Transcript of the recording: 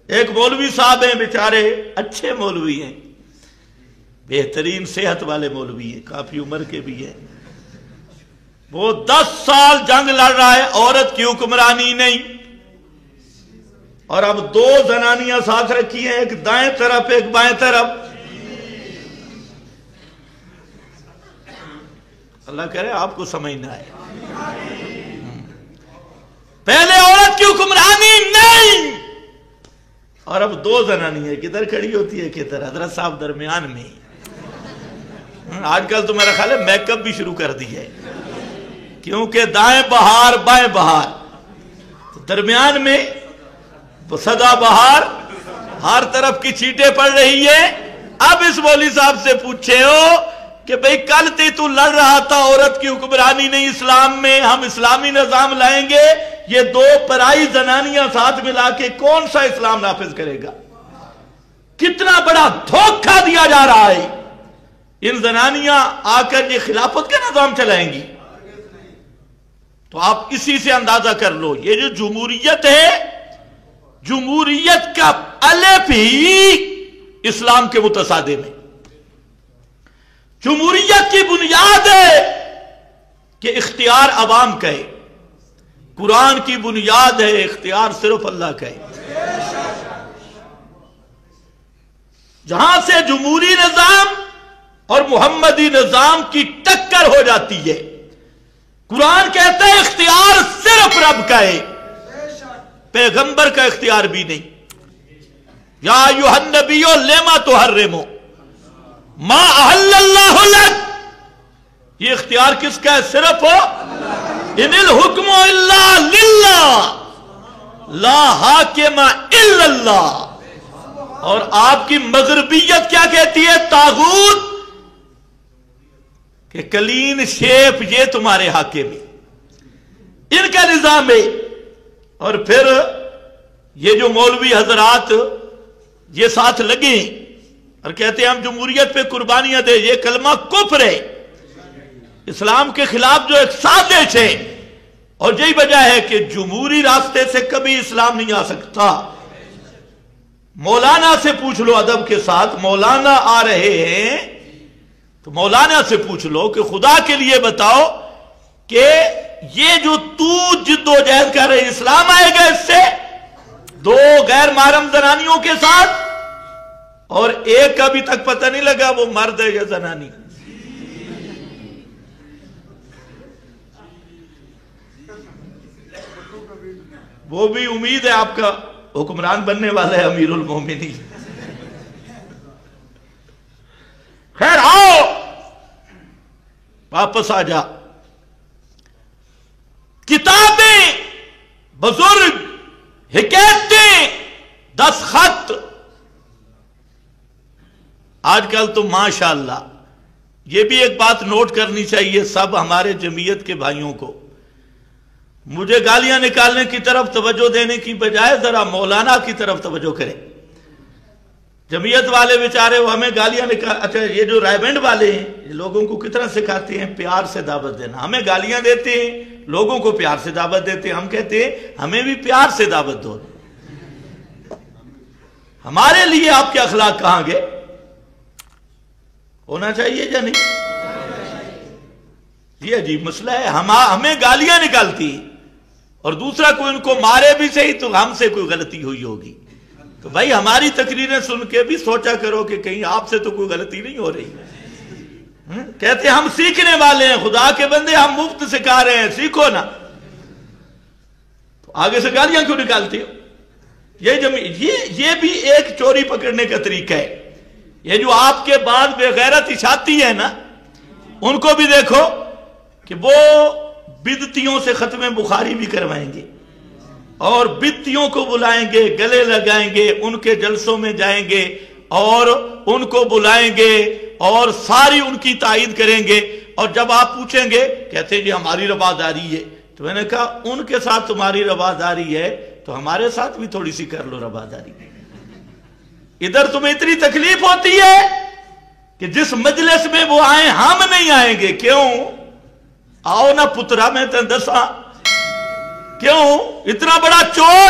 ایک مولوی صاحب ہیں بیچارے، اچھے مولوی ہیں، بہترین صحت والے مولوی ہیں، کافی عمر کے بھی ہیں، وہ 10 سال جنگ لڑ رہا ہے، عورت کی حکمرانی نہیں، اور اب 2 زنانیاں ساتھ رکھی ہیں، ایک دائیں طرف ایک بائیں طرف۔ اللہ کرے آپ کو سمجھ نہ آئے۔ پہلے عورت کی حکمرانی نہیں، اور اب 2 زنانیاں، کدھر کھڑی ہوتی ہے کدھر؟ حضرت صاحب درمیان میں۔ آج کل تو میرا خیال ہے میک اپ بھی شروع کر دی ہے، کیونکہ دائیں بہار بائیں بہار، درمیان میں سدا بہار، ہر طرف کی چیٹیں پڑ رہی ہے۔ اب اس مولوی صاحب سے پوچھے ہو کہ بھئی کل تو لڑ رہا تھا عورت کی حکمرانی نہیں اسلام میں، ہم اسلامی نظام لائیں گے، یہ 2 پرائی زنانیاں ساتھ ملا کے کون سا اسلام نافذ کرے گا؟ کتنا بڑا دھوکہ دیا جا رہا ہے۔ ان زنانیاں آ کر یہ خلافت کا نظام چلائیں گی؟ تو آپ اسی سے اندازہ کر لو، یہ جو جمہوریت ہے، جمہوریت کا الف ہی اسلام کے متصادم ہے۔ جمہوریت کی بنیاد ہے کہ اختیار عوام کا ہے، قرآن کی بنیاد ہے اختیار صرف اللہ کا ہے۔ جہاں سے جمہوری نظام اور محمدی نظام کی ٹکر ہو جاتی ہے، قرآن کہتا ہے اختیار صرف رب کا ہے، پیغمبر کا اختیار بھی نہیں۔ یا ایھا النبی لما تحرم ما احل اللہ لک، یہ اختیار کس کا ہے؟ صرف ان الحکم الا للہ لا حاکم الا اللہ۔ اور آپ کی مغربیت کیا کہتی ہے؟ طاغوت، کہ کلین شیپ یہ تمہارے حاکم ہے، ان کا نظام ہے۔ اور پھر یہ جو مولوی حضرات یہ ساتھ لگے اور کہتے ہیں ہم جمہوریت پہ قربانیاں دیں، یہ کلمہ کفر ہے، اسلام کے خلاف جو ایک سازش ہے، اور یہی وجہ ہے کہ جمہوری راستے سے کبھی اسلام نہیں آ سکتا۔ مولانا سے پوچھ لو ادب کے ساتھ، مولانا آ رہے ہیں تو مولانا سے پوچھ لو کہ خدا کے لیے بتاؤ کہ یہ جو تو جد و جہد کر رہے اسلام آئے گا اس سے؟ 2 غیر محرم زنانیوں کے ساتھ، اور ایک ابھی تک پتہ نہیں لگا وہ مرد ہے یا زنانی۔ وہ بھی امید ہے آپ کا حکمران بننے والا ہے امیر المومنین۔ خیر آؤ واپس آ جا۔ کتابیں، بزرگ، حکایتیں، دستخط، آج کل تو ماشاءاللہ یہ بھی ایک بات نوٹ کرنی چاہیے سب ہمارے جمعیت کے بھائیوں کو، مجھے گالیاں نکالنے کی طرف توجہ دینے کی بجائے ذرا مولانا کی طرف توجہ کریں۔ جمعیت والے بیچارے وہ ہمیں گالیاں اچھا یہ جو رائے بینڈ والے ہیں یہ لوگوں کو کتنا سکھاتے ہیں پیار سے دعوت دینا، ہمیں گالیاں دیتے ہیں، لوگوں کو پیار سے دعوت دیتے ہیں، ہم کہتے ہیں ہمیں بھی پیار سے دعوت دو۔ ہمارے لیے آپ کے اخلاق کہاں گئے؟ ہونا چاہیے یا نہیں؟ یہ عجیب مسئلہ ہے، ہمیں گالیاں نکالتی اور دوسرا کوئی ان کو مارے بھی صحیح تو ہم سے کوئی غلطی ہوئی ہوگی۔ تو بھائی ہماری تقریریں سن کے بھی سوچا کرو کہ کہیں آپ سے تو کوئی غلطی نہیں ہو رہی۔ کہتے ہیں ہم سیکھنے والے ہیں، خدا کے بندے ہم مفت سکھا رہے ہیں، سیکھو نا، تو آگے سے گالیاں کیوں نکالتے ہو؟ یہ بھی ایک چوری پکڑنے کا طریقہ ہے۔ یہ جو آپ کے بعد بے غیرت اشاعتی ہے نا، ان کو بھی دیکھو کہ وہ بدعتیوں سے ختم بخاری بھی کروائیں گے اور بدعتیوں کو بلائیں گے، گلے لگائیں گے، ان کے جلسوں میں جائیں گے اور ان کو بلائیں گے اور ساری ان کی تائید کریں گے، اور جب آپ پوچھیں گے کہتے ہیں جی ہماری رواداری ہے، تو میں نے کہا ان کے ساتھ تمہاری رواداری ہے تو ہمارے ساتھ بھی تھوڑی سی کر لو رواداری۔ ادھر تمہیں اتنی تکلیف ہوتی ہے کہ جس مجلس میں وہ آئیں ہم نہیں آئیں گے، کیوں؟ آؤ نا پترا میں تے دساں، کیوں؟ اتنا بڑا چور